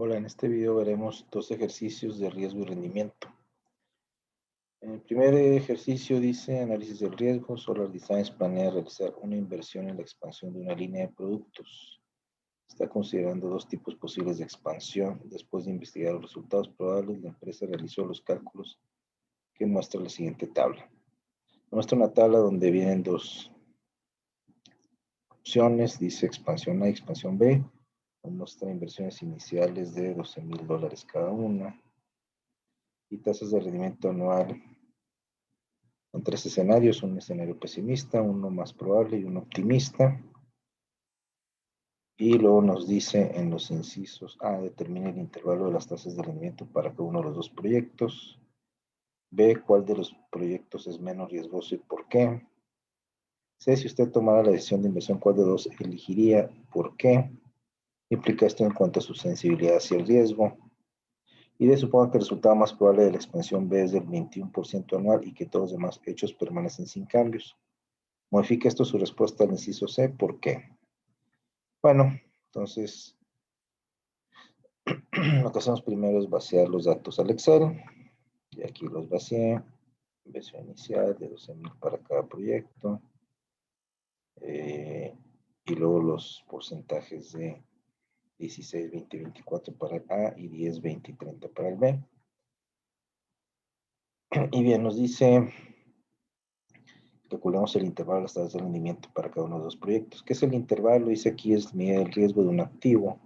Hola, en este video veremos dos ejercicios de riesgo y rendimiento. En el primer ejercicio dice análisis del riesgo. Solar Designs planea realizar una inversión en la expansión de una línea de productos. Está considerando dos tipos posibles de expansión. Después de investigar los resultados probables, la empresa realizó los cálculos que muestra la siguiente tabla. Muestra una tabla donde vienen dos opciones, dice expansión A y expansión B. Muestra inversiones iniciales de $12,000 cada una y tasas de rendimiento anual en tres escenarios: un escenario pesimista, uno más probable y uno optimista. Y luego nos dice en los incisos A, determine el intervalo de las tasas de rendimiento para cada uno de los dos proyectos. B, cuál de los proyectos es menos riesgoso y por qué. C, si usted tomara la decisión de inversión, cuál de los dos elegiría, por qué. Implica esto en cuanto a su sensibilidad hacia el riesgo. Y D, suponga que el resultado más probable de la expansión B es del 21% anual y que todos los demás hechos permanecen sin cambios. Modifica esto su respuesta al inciso C, ¿por qué? Bueno, entonces lo que hacemos primero es vaciar los datos al Excel. Y aquí los vacié. Inversión inicial de 12,000 para cada proyecto. Y luego los porcentajes de 16, 20, 24 para el A y 10, 20 y 30 para el B. Y bien, nos dice, calculamos el intervalo de las tasas de rendimiento para cada uno de los proyectos. ¿Qué es el intervalo? Dice aquí es medir el riesgo de un activo,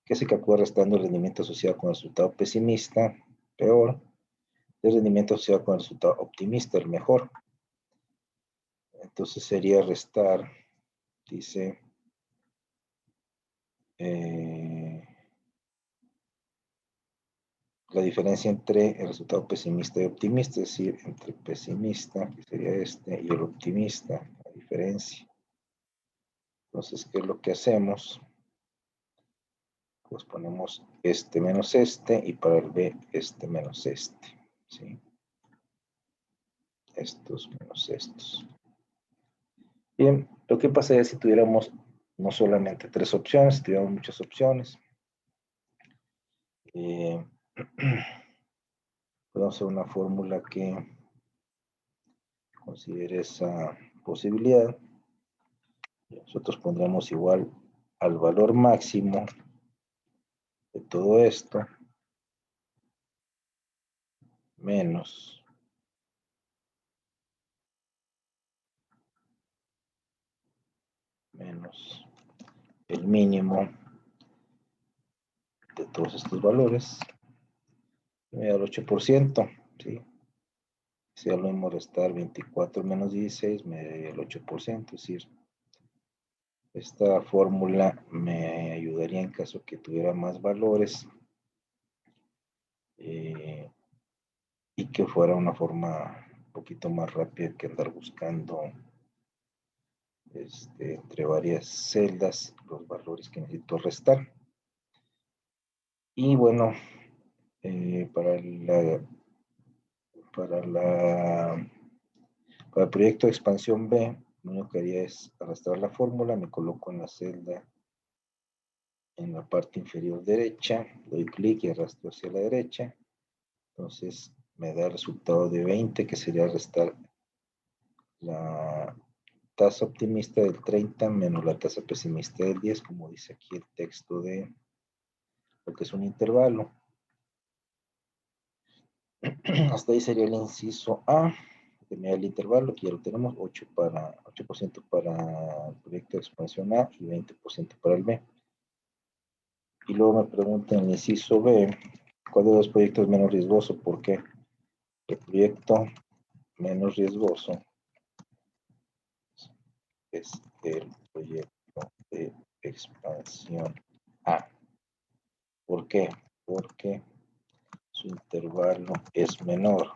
que se calcula restando el rendimiento asociado con el resultado pesimista, peor, el rendimiento asociado con el resultado optimista, el mejor. Entonces sería restar, dice, la diferencia entre el resultado pesimista y optimista, es decir, entre pesimista, que sería este, y el optimista, la diferencia. Entonces, ¿qué es lo que hacemos? Pues ponemos este menos este y para el B este menos este, ¿sí? Estos menos estos. Bien, lo que pasaría si tuviéramos no solamente tres opciones, si tuviéramos muchas opciones. Podemos hacer una fórmula que considere esa posibilidad. Nosotros pondremos igual al valor máximo de todo esto menos el mínimo de todos estos valores, me da el 8%, ¿sí? Si al mismo restar 24 menos 16, me da el 8%, es decir, esta fórmula me ayudaría en caso que tuviera más valores y que fuera una forma un poquito más rápida que andar buscando entre varias celdas los valores que necesito restar. Y bueno, para el proyecto de expansión B, lo único que haría es arrastrar la fórmula, me coloco en la celda en la parte inferior derecha, doy clic y arrastro hacia la derecha. Entonces me da el resultado de 20, que sería restar la tasa optimista del 30 menos la tasa pesimista del 10, como dice aquí el texto de lo que es un intervalo. Hasta ahí sería el inciso A, de medir el intervalo, que ya lo tenemos, 8% para el proyecto de expansión A y 20% para el B. Y luego me preguntan en el inciso B, ¿cuál de los proyectos es menos riesgoso? ¿Por qué? El proyecto menos riesgoso es el proyecto de expansión A. ¿Por qué? Porque su intervalo es menor,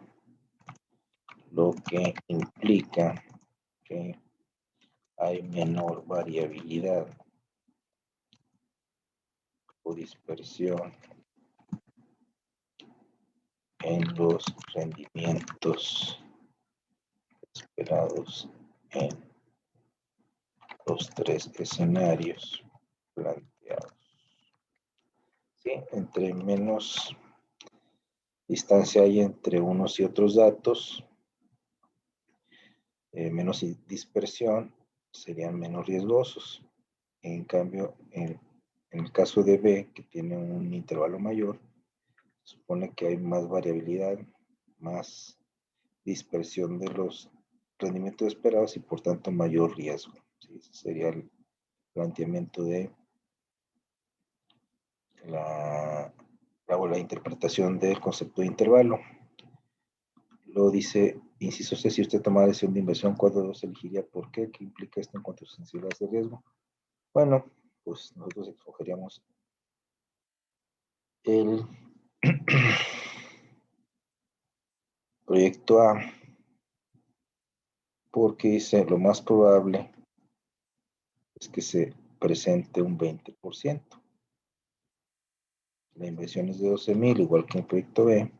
lo que implica que hay menor variabilidad o dispersión en los rendimientos esperados en los tres escenarios planteados. ¿sí? Entre menos distancia hay entre unos y otros datos, menos dispersión, serían menos riesgosos. En cambio, en el caso de B, que tiene un intervalo mayor, supone que hay más variabilidad, más dispersión de los rendimientos esperados y por tanto mayor riesgo. ¿Sí? Ese sería el planteamiento de la interpretación del concepto de intervalo. Lo dice, inciso C, si usted toma la decisión de inversión, ¿cuál de los elegiría? ¿Por qué? ¿Qué implica esto en cuanto a sensibilidades de riesgo? Bueno, pues nosotros escogeríamos el proyecto A, porque dice lo más probable es que se presente un 20%. La inversión es de 12,000, igual que en el proyecto B.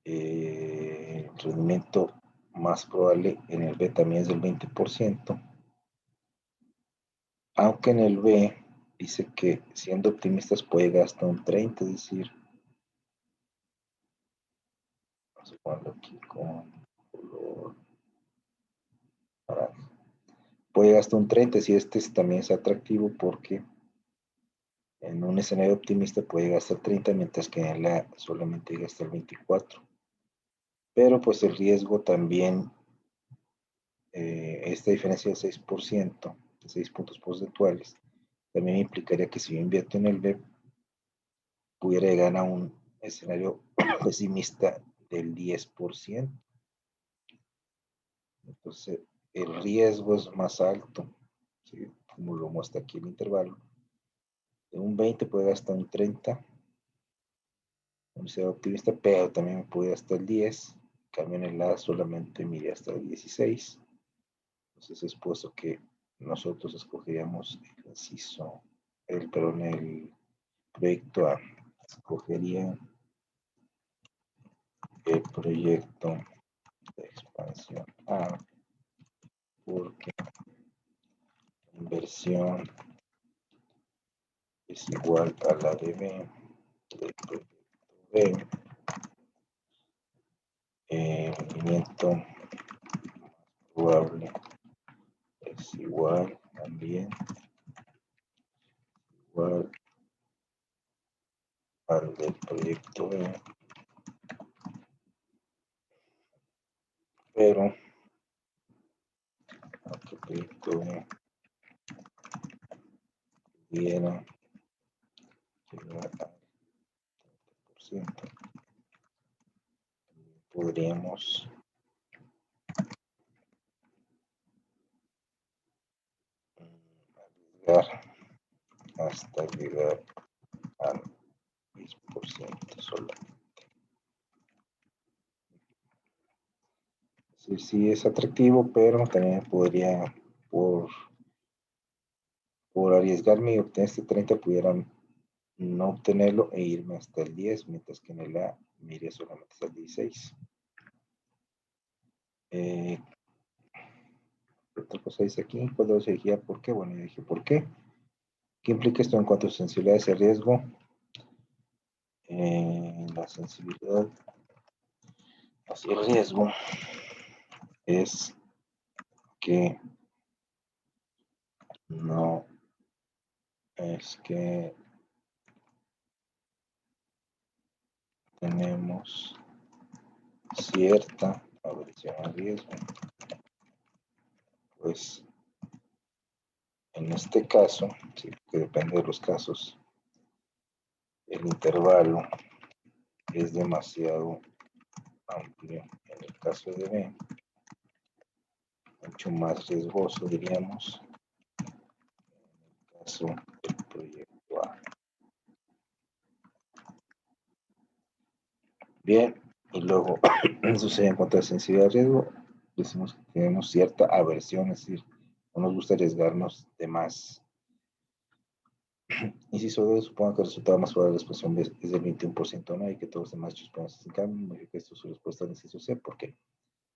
El rendimiento más probable en el B también es del 20%, aunque en el B dice que siendo optimistas puede llegar hasta un 30%, es decir, vamos a ponerlo aquí con color naranja. Puede llegar hasta un 30% si este también es atractivo, porque en un escenario optimista puede llegar hasta el 30%, mientras que en el A solamente llega hasta el 24%. Pero pues el riesgo también, esta diferencia del 6%, de 6 puntos porcentuales, también implicaría que si yo invierto en el B, pudiera llegar a un escenario pesimista del 10%. Entonces, el riesgo es más alto, ¿sí? Como lo muestra aquí el intervalo. De un 20 puede hasta un 30, un ser optimista, pero también puede hasta el 10. En cambio, en el A solamente mide hasta el 16. Entonces, es por eso que nosotros escogeríamos el inciso, el proyecto A. Escogería el proyecto de expansión A, porque la inversión es igual a la de B, del proyecto B. El rendimiento probable es igual también, igual al del proyecto B, pero aunque el proyecto B pudiera llegar al 30%, podríamos arriesgar hasta llegar al 10% solamente. Sí, sí es atractivo, pero también podría, por arriesgarme y obtener este 30, pudieran no obtenerlo e irme hasta el 10, mientras que en el A me iría solamente hasta el 16. Otra cosa dice aquí, ¿cuál de los por qué? Bueno, yo dije, ¿por qué? ¿Qué implica esto en cuanto a sensibilidad y riesgo? La sensibilidad hacia el riesgo es que no es que tenemos cierta aversión al riesgo. Pues en este caso, sí, que depende de los casos, el intervalo es demasiado amplio. En el caso de B, mucho más riesgoso, diríamos, en el caso del proyecto A. Bien, y luego, eso sería en cuanto a sensibilidad al riesgo, decimos que tenemos cierta aversión, es decir, no nos gusta arriesgarnos de más. Inciso 2, supongo que el resultado más probable de la expresión es del 21%, ¿no? Y que todos los demás hechos pueden ser sin cambio, modifica esto su respuesta al inciso C. ¿Por qué?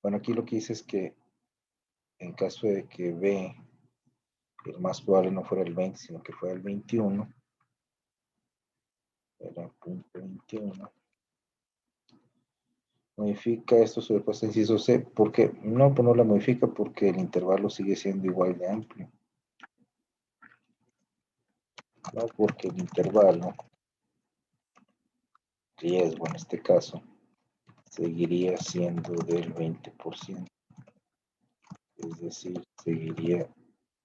Bueno, aquí lo que dice es que en caso de que B, el más probable no fuera el 20, sino que fuera el 21, 1.21. Modifica esto sobrepuesto inciso C. ¿Por qué? No, pues no la modifica porque el intervalo sigue siendo igual de amplio. No, porque el intervalo, riesgo en este caso, seguiría siendo del 20%. Es decir, seguiría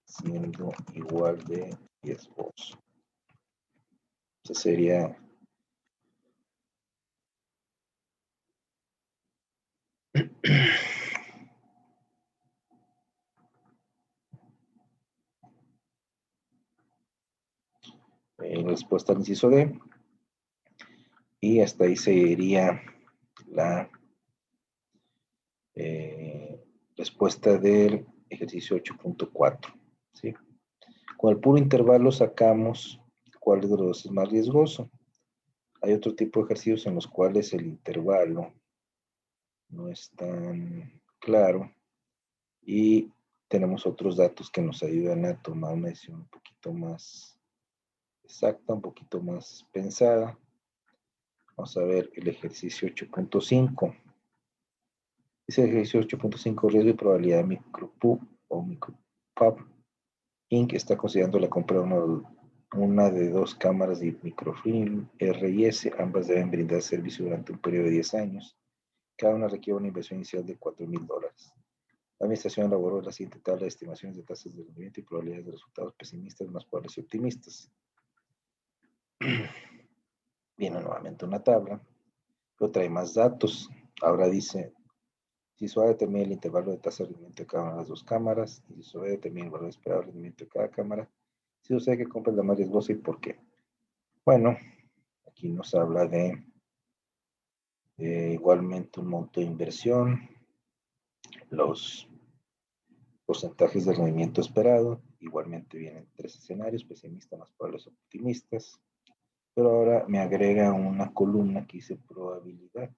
siendo igual de riesgoso. Entonces sería respuesta al inciso D. Y hasta ahí seguiría la respuesta del ejercicio 8.4. ¿Sí? Con el puro intervalo sacamos cuál de los dos es más riesgoso. Hay otro tipo de ejercicios en los cuales el intervalo no es tan claro y tenemos otros datos que nos ayudan a tomar una decisión un poquito más exacta, un poquito más pensada. Vamos a ver el ejercicio 8.5. Dice el ejercicio 8.5, riesgo y probabilidad de micropub o micropub Inc. está considerando la compra de una de dos cámaras de microfilm R y S. Ambas deben brindar servicio durante un periodo de 10 años. Cada una requiere una inversión inicial de $4,000. La administración elaboró la siguiente tabla de estimaciones de tasas de rendimiento y probabilidades de resultados pesimistas, más probables y optimistas. Viene nuevamente una tabla, pero trae más datos. Ahora dice, si SOA determina el intervalo de tasa de rendimiento de cada una de las dos cámaras, y si SOA determina el valor esperado de rendimiento de cada cámara, si usted que compra la más riesgosa y por qué. Bueno, aquí nos habla de igualmente un monto de inversión, los porcentajes de rendimiento esperado, igualmente vienen tres escenarios, pesimistas, más probables, optimistas, pero ahora me agrega una columna que dice probabilidad,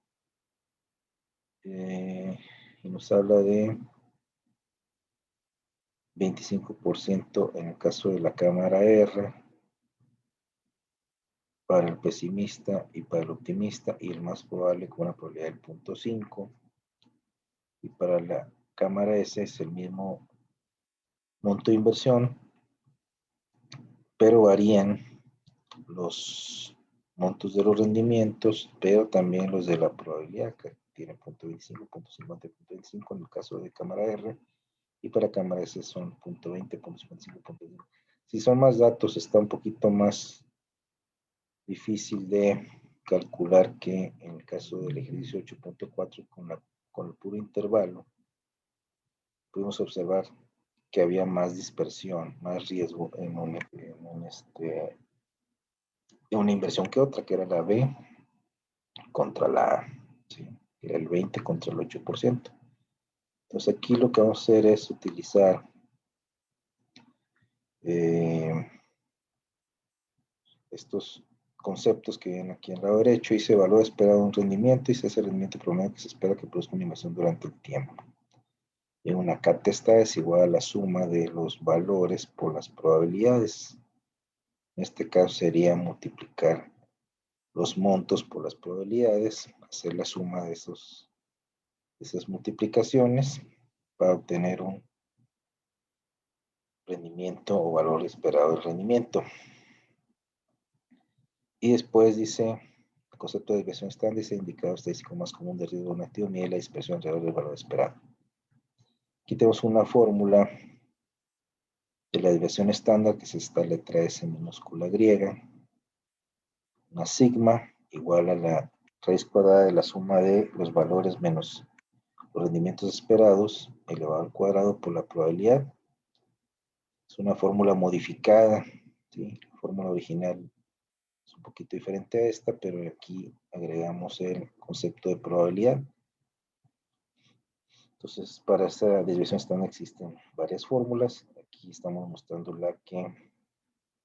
y nos habla de 25% en el caso de la cámara R, para el pesimista y para el optimista, y el más probable con una probabilidad del 0.5, y para la cámara S es el mismo monto de inversión, pero varían los montos de los rendimientos, pero también los de la probabilidad, que tienen 0.25, 0.50, 0.25 en el caso de cámara R, y para cámara S son 0.20, 0.55, 0.5. Si son más datos, está un poquito más difícil de calcular que en el caso del ejercicio 8.4 con el puro intervalo, pudimos observar que había más dispersión, más riesgo en una inversión que otra, que era la B contra la A, ¿sí? Era el 20 contra el 8%. Entonces aquí lo que vamos a hacer es utilizar estos conceptos que vienen aquí en el lado derecho, y se evalúa esperado un rendimiento y se hace el rendimiento promedio que se espera que produzca una inversión durante el tiempo. Y una K-testa es igual a la suma de los valores por las probabilidades. En este caso sería multiplicar los montos por las probabilidades, hacer la suma de esas multiplicaciones para obtener un rendimiento o valor esperado del rendimiento. Y después dice, el concepto de desviación estándar dice indicador estadístico más común de riesgo negativo mide la dispersión alrededor del valor esperado. Aquí tenemos una fórmula de la desviación estándar, que es esta letra S minúscula griega, una sigma igual a la raíz cuadrada de la suma de los valores menos los rendimientos esperados elevado al cuadrado por la probabilidad. Es una fórmula modificada, ¿sí? La fórmula original es un poquito diferente a esta, pero aquí agregamos el concepto de probabilidad. Entonces, para esta desviación estándar existen varias fórmulas. Aquí estamos mostrando la que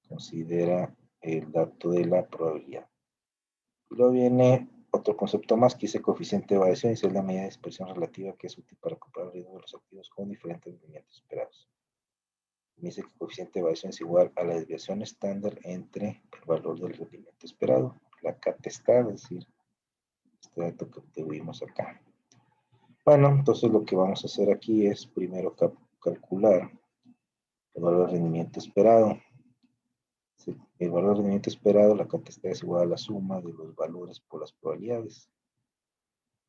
considera el dato de la probabilidad. Y luego viene otro concepto más, que dice coeficiente de variación, y es la medida de dispersión relativa que es útil para comparar el riesgo de los activos con diferentes rendimientos esperados. Me dice que el coeficiente de variación es igual a la desviación estándar entre el valor del rendimiento esperado, la K testada, es decir, este dato que obtuvimos acá. Bueno, entonces lo que vamos a hacer aquí es primero calcular el valor de rendimiento esperado. El valor de rendimiento esperado, la K testada es igual a la suma de los valores por las probabilidades.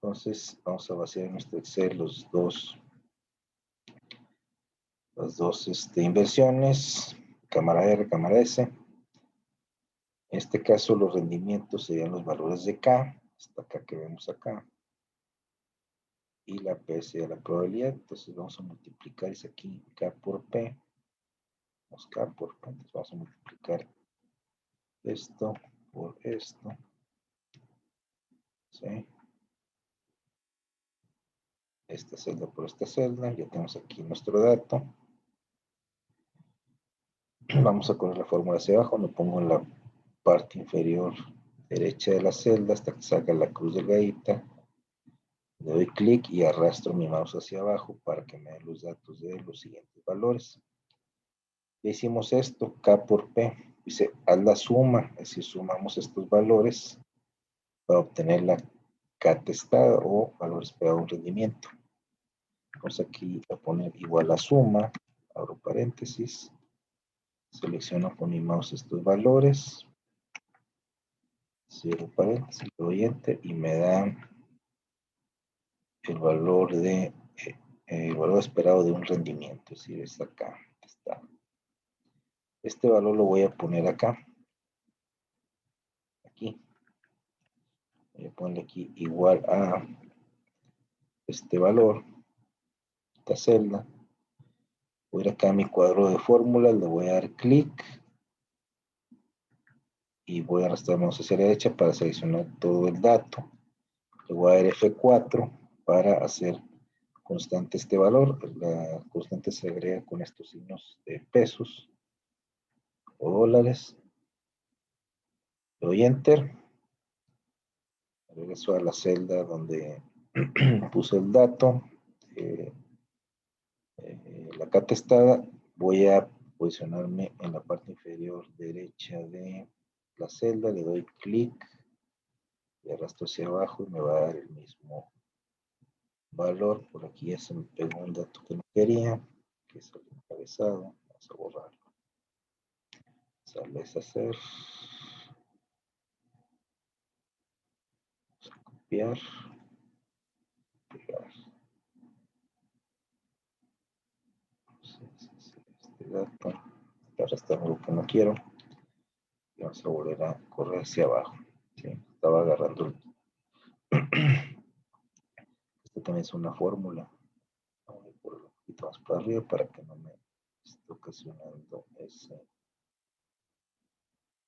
Entonces vamos a vaciar en nuestro Excel las dos inversiones, cámara R, cámara S. En este caso los rendimientos serían los valores de K, esta K que vemos acá, y la P sería la probabilidad. Entonces vamos a multiplicar eso aquí, K por P, K por P, entonces vamos a multiplicar esto por esto, ¿sí? Esta celda por esta celda, ya tenemos aquí nuestro dato. Vamos a correr la fórmula hacia abajo, lo pongo en la parte inferior derecha de la celda hasta que salga la cruz delgadita. Le doy clic y arrastro mi mouse hacia abajo para que me dé los datos de los siguientes valores. Ya hicimos esto, K por P. Dice, haz la suma, es decir, sumamos estos valores para obtener la K testada o valor esperado de un rendimiento. Vamos aquí a poner igual a suma, abro paréntesis, selecciono con mi mouse estos valores, cierro paréntesis, le doy enter y me da el valor esperado de un rendimiento, es decir, es acá, está. Este valor lo voy a poner acá, aquí. Voy a ponerle aquí igual a este valor, esta celda. Voy a ir acá a mi cuadro de fórmulas, le voy a dar clic y voy a arrastrar mouse hacia la derecha para seleccionar todo el dato. Le voy a dar F4 para hacer constante este valor. La constante se agrega con estos signos de pesos o dólares. Le doy enter. Regreso a la celda donde puse el dato. La K testada. Voy a posicionarme en la parte inferior derecha de la celda. Le doy clic y arrastro hacia abajo y me va a dar el mismo valor. Por aquí ya se me pegó un dato que no quería, que es el encabezado. Vamos a borrarlo. Sale a hacer. Vamos a copiar. Pegar. Este dato. Arrastrando lo que no quiero. Y vamos a volver a correr hacia abajo. ¿Sí? Estaba agarrando el... Esto también es una fórmula. Vamos a ir por un poquito más para arriba para que no me esté ocasionando ese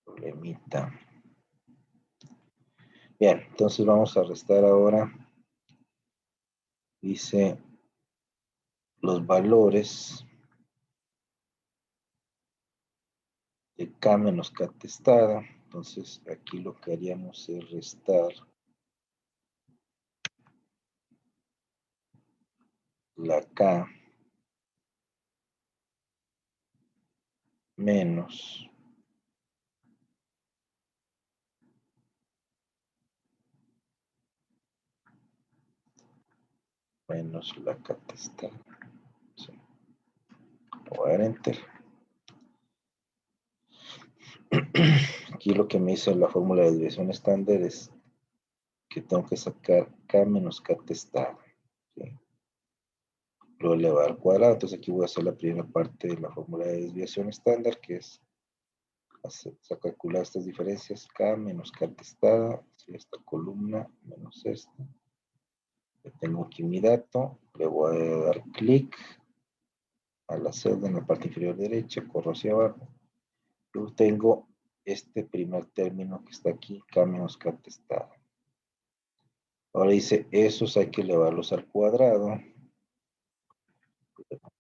problemita. Bien, entonces vamos a restar ahora. Dice los valores de K menos K testada. Entonces aquí lo que haríamos es restar la K menos la K testada. Sí. Voy a dar enter. Aquí lo que me dice la fórmula de desviación estándar es que tengo que sacar K menos K testada. ¿Sí? Lo elevado al cuadrado. Entonces aquí voy a hacer la primera parte de la fórmula de desviación estándar, que es calcular estas diferencias. K menos K testada. ¿Sí? Esta columna menos esta. Ya tengo aquí mi dato. Le voy a dar clic a la celda en la parte inferior derecha. Corro hacia abajo. Luego tengo este primer término que está aquí, K menos K testada. Ahora dice, esos hay que elevarlos al cuadrado.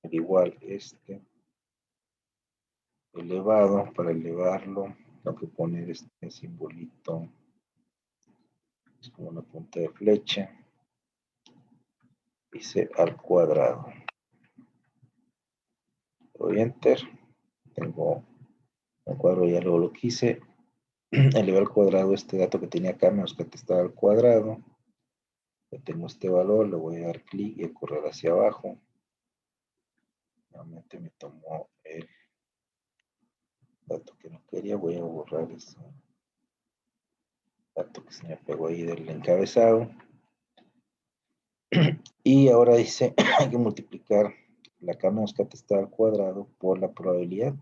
Igual este elevado, para elevarlo, tengo que poner este simbolito. Es como una punta de flecha. Dice al cuadrado. Doy enter. Tengo un cuadro, ya luego lo quise. elevar al cuadrado este dato que tenía acá menos que está al cuadrado. Ya tengo este valor, le voy a dar clic y a correr hacia abajo. Nuevamente me tomó el dato que no quería, voy a borrar ese dato que se me pegó ahí del encabezado. Y ahora dice, hay que multiplicar la K menos K está al cuadrado por la probabilidad.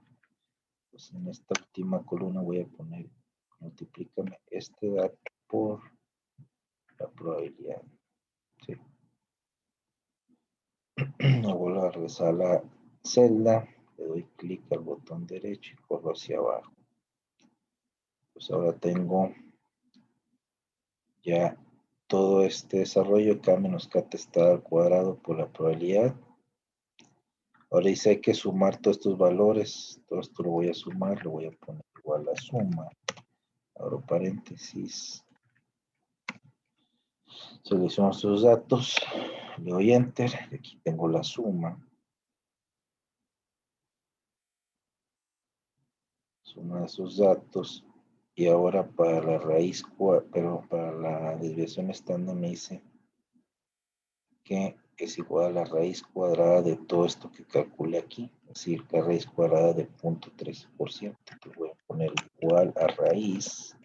Pues en esta última columna voy a poner, multiplícame este dato por la probabilidad. ¿Sí? Me vuelvo a regresar a la celda, le doy clic al botón derecho y corro hacia abajo. Pues ahora tengo ya todo este desarrollo, K menos K está al cuadrado por la probabilidad. Ahora dice hay que sumar todos estos valores, todo esto lo voy a sumar, lo voy a poner igual a suma, abro paréntesis, selecciono estos datos, le doy enter, y aquí tengo la suma de esos datos, y ahora para la raíz, pero para la desviación estándar me dice que es igual a la raíz cuadrada de todo esto que calculé aquí, es decir, la raíz cuadrada de 0.13%, que voy a poner igual a raíz,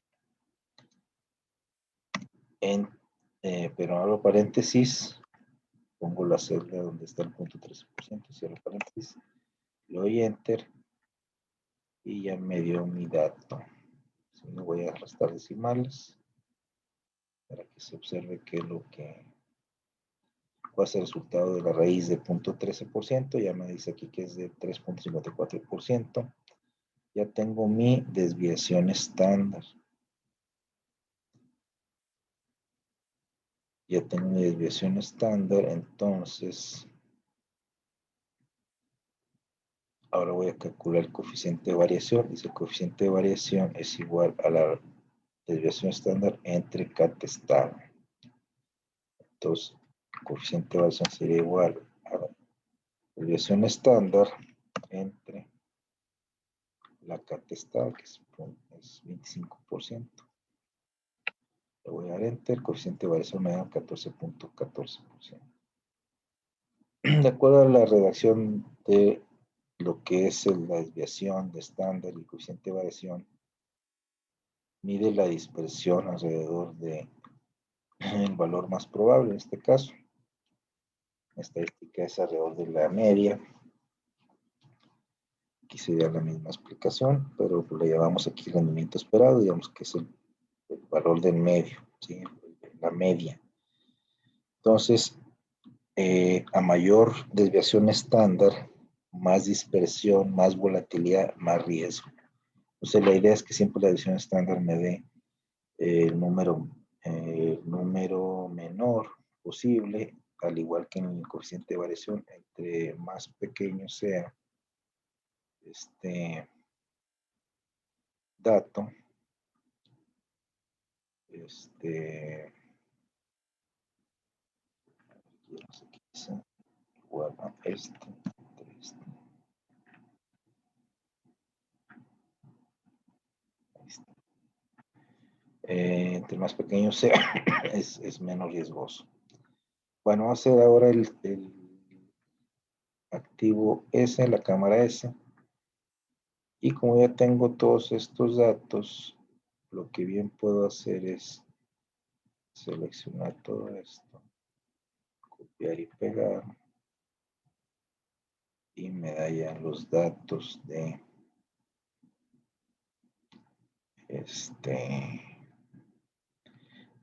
pero abro paréntesis, pongo la celda donde está el 0.13%, cierro paréntesis, le doy enter, y ya me dio mi dato. Si no voy a restar decimales, para que se observe qué es lo que cuál es el resultado de la raíz de 0.13%, ya me dice aquí que es de 3.54%. Ya tengo mi desviación estándar. Ya tengo mi desviación estándar, entonces ahora voy a calcular el coeficiente de variación. Dice el coeficiente de variación es igual a la desviación estándar entre K-testado. Entonces, el coeficiente de variación sería igual a la desviación estándar entre la K-testado, que es 25%. Le voy a dar enter, el coeficiente de variación me da 14.14%. De acuerdo a la redacción de lo que es la desviación de estándar y coeficiente de variación, mide la dispersión alrededor de el valor más probable en este caso. La estadística es alrededor de la media. Aquí sería la misma explicación, pero le llamamos aquí rendimiento esperado, digamos que es el valor del medio, ¿sí? La media. Entonces, a mayor desviación estándar, más dispersión, más volatilidad, más riesgo. Entonces, la idea es que siempre la desviación estándar me dé el número menor posible, al igual que en el coeficiente de variación, entre más pequeño sea este dato, igual a este. Entre más pequeño sea, es menos riesgoso. Bueno, vamos a hacer ahora el activo S, la cámara S. Y como ya tengo todos estos datos, lo que bien puedo hacer es seleccionar todo esto, copiar y pegar, y me da ya los datos de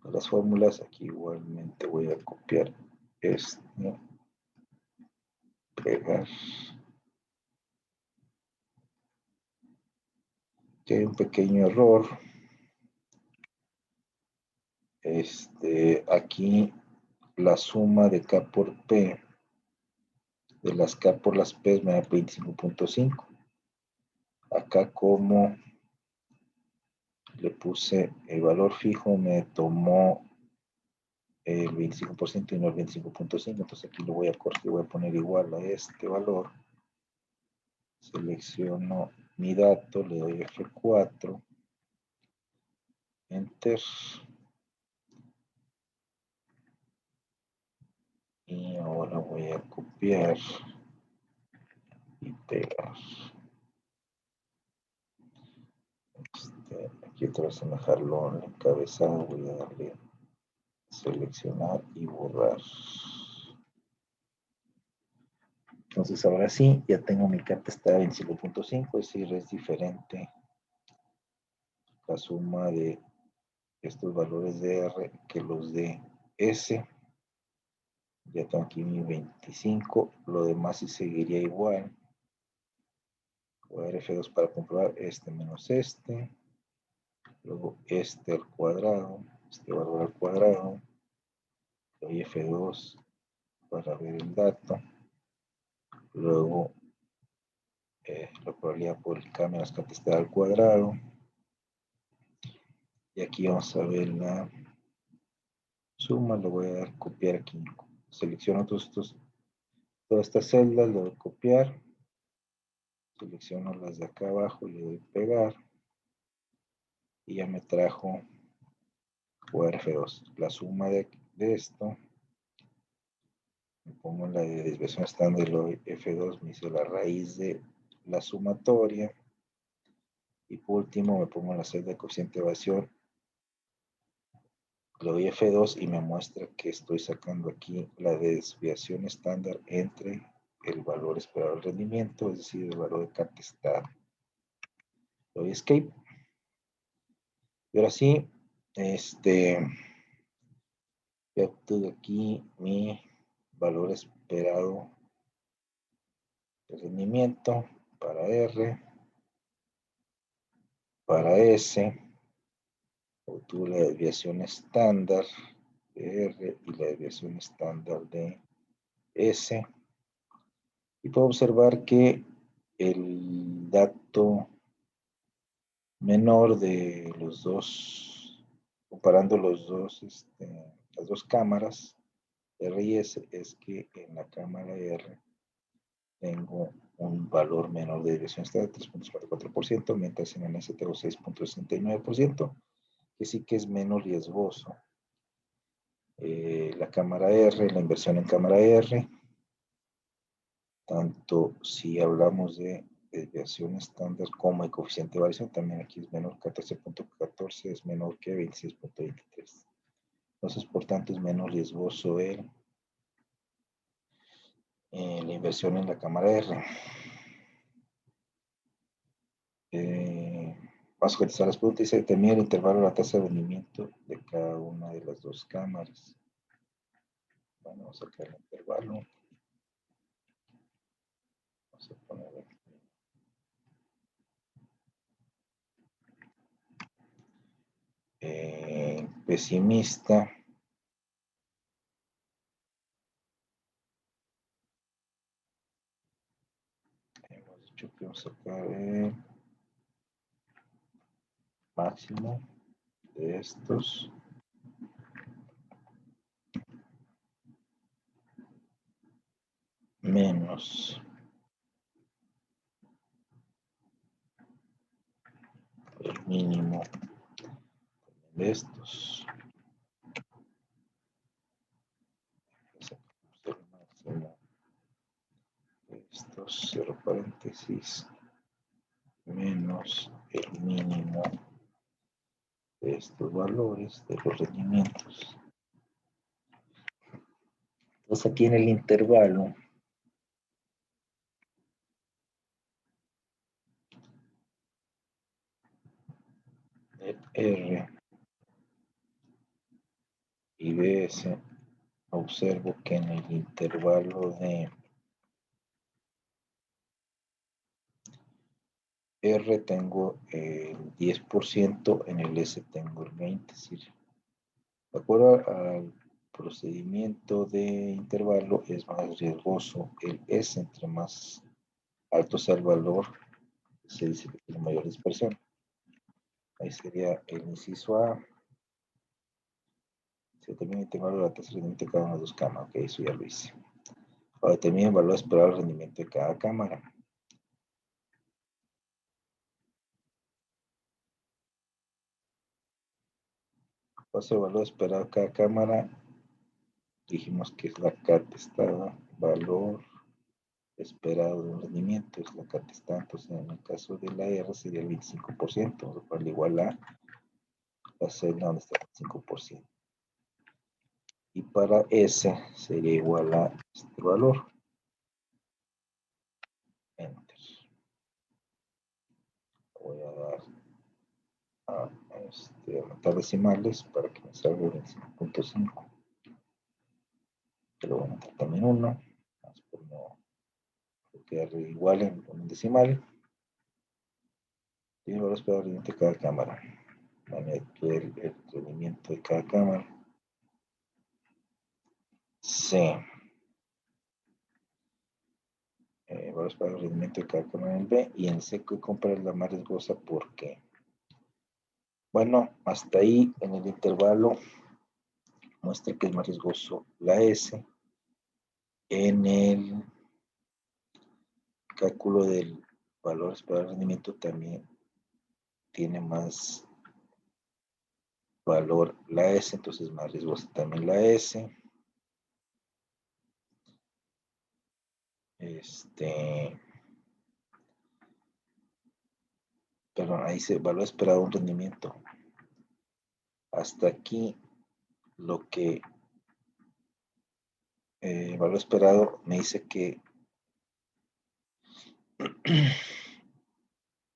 las fórmulas. Aquí igualmente voy a copiar esto, pegar. Aquí hay un pequeño error. Aquí la suma de K por P, de las K por las P me da 25.5. Acá como le puse el valor fijo, me tomó el 25% y no el 25.5, entonces aquí lo voy a corregir, voy a poner igual a este valor, selecciono mi dato, le doy F4, Enter. Y ahora voy a copiar y pegar. Aquí otra vez en dejarlo en encabezado, voy a darle seleccionar y borrar. Entonces ahora sí, ya tengo mi CATSTAR 25.5, es decir, es diferente la suma de estos valores de R que los de S. Ya tengo aquí mi 25, lo demás sí seguiría igual. Voy a dar F2 para comprobar este menos este, luego este al cuadrado, este valor al cuadrado, doy F2 para ver el dato, luego la probabilidad por el cambio de las CATSTAR al cuadrado, y aquí vamos a ver la suma, le voy a dar copiar aquí, selecciono todas estas celdas, le doy copiar, selecciono las de acá abajo y le doy pegar, y ya me trajo F2, la suma de esto, me pongo en la de desviación estándar y le doy F2, me hice la raíz de la sumatoria, y por último me pongo en la celda de coeficiente de evasión, le doy F2 y me muestra que estoy sacando aquí la desviación estándar entre el valor esperado del rendimiento, es decir, el valor de CATSTAR. Le doy Escape. Y ahora sí, ya obtuve aquí mi valor esperado de rendimiento para R, para S. Obtuve la desviación estándar de R y la desviación estándar de S. Y puedo observar que el dato menor de los dos, comparando las dos cámaras, R y S, es que en la cámara R tengo un valor menor de desviación estándar, 3.44%, mientras en el S tengo 6.69%, que sí que es menos riesgoso. La cámara R, la inversión en cámara R, tanto si hablamos de desviación estándar como el coeficiente de variación, también aquí es menor, 14.14 es menor que 26.23. Entonces, por tanto, es menos riesgoso la inversión en la cámara R. Vamos a contestar las preguntas. Dice, determina el intervalo de la tasa de rendimiento de cada una de las dos cámaras. Bueno, vamos a sacar el intervalo. Vamos a poner aquí. Pesimista. Hemos dicho que vamos a sacar el máximo de estos. Menos el mínimo de estos. El máximo de estos, 0 paréntesis, menos el mínimo de estos valores de los rendimientos. Entonces aquí en el intervalo de R y de S, observo que en el intervalo de R tengo el 10%, en el S tengo el 20%, es decir, de acuerdo al procedimiento de intervalo es más riesgoso el S, entre más alto sea el valor, se dice que tiene mayor dispersión. Ahí sería el inciso A. Se determina el intervalo de la tasa de rendimiento de cada una de las dos cámaras. Ok, eso ya lo hice. Ahora determina el valor esperado del rendimiento de cada cámara. Paso de valor esperado a cada cámara. Dijimos que es la CAT estaba, valor esperado de un rendimiento, es la CAT está, entonces en el caso de la R sería el 25%, lo cual igual a la celda donde está el 5%. Y para S sería igual a este valor. Enter. Voy a dar a aumentar decimales para que me salga 25.5. Lo voy a aumentar también 1, más por no quedar igual en un decimal. Y ahora esperar el rendimiento de cada cámara. El rendimiento de cada cámara. C. Voy a esperar el rendimiento de cada cámara en el B. Y en C que compra la más riesgosa porque, bueno, hasta ahí en el intervalo muestra que es más riesgoso la S. En el cálculo del valor esperado de rendimiento también tiene más valor la S, entonces más riesgosa también la S. Perdón, ahí dice valor esperado de un rendimiento. Hasta aquí lo que valor esperado me dice que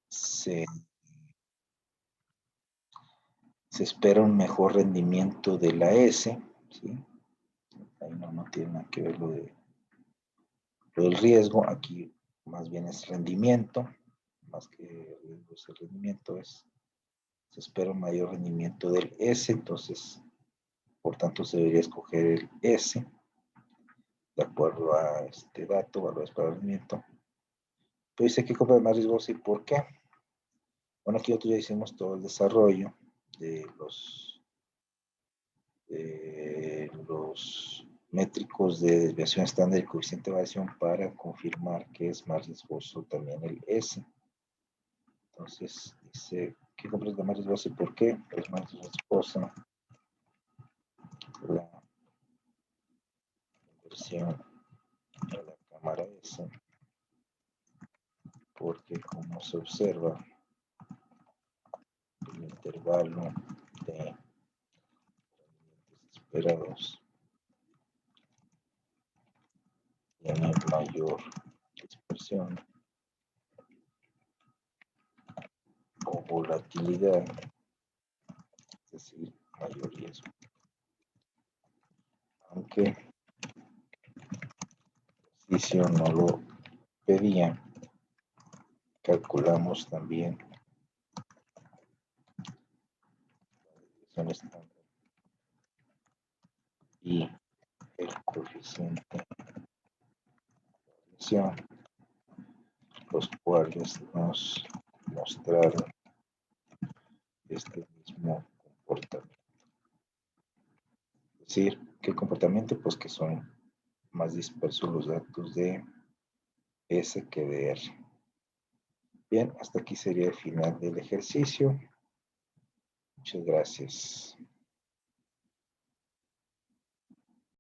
se espera un mejor rendimiento de la S, ¿sí? Ahí no tiene nada que ver lo del riesgo, aquí más bien es rendimiento, más que riesgo es el rendimiento, se espera un mayor rendimiento del S, entonces por tanto se debería escoger el S de acuerdo a este dato, valor esperado de rendimiento. Pero dice que compra más riesgoso y por qué. Bueno, aquí nosotros ya hicimos todo el desarrollo de los métricos de desviación estándar y coeficiente de variación para confirmar que es más riesgoso también el S. Entonces, dice, ¿qué compras de más riesgoso y por qué? Es más riesgosa la inversión en la cámara S, porque como se observa, el intervalo de esperados tiene mayor dispersión o volatilidad, es decir, mayor riesgo. Aunque el ejercicio no lo pedía, calculamos también la desviación estándar y el coeficiente de variación, los cuales nos mostraron este mismo comportamiento. Es decir, ¿qué comportamiento? Pues que son más dispersos los datos de S que de R. Bien, hasta aquí sería el final del ejercicio. Muchas gracias.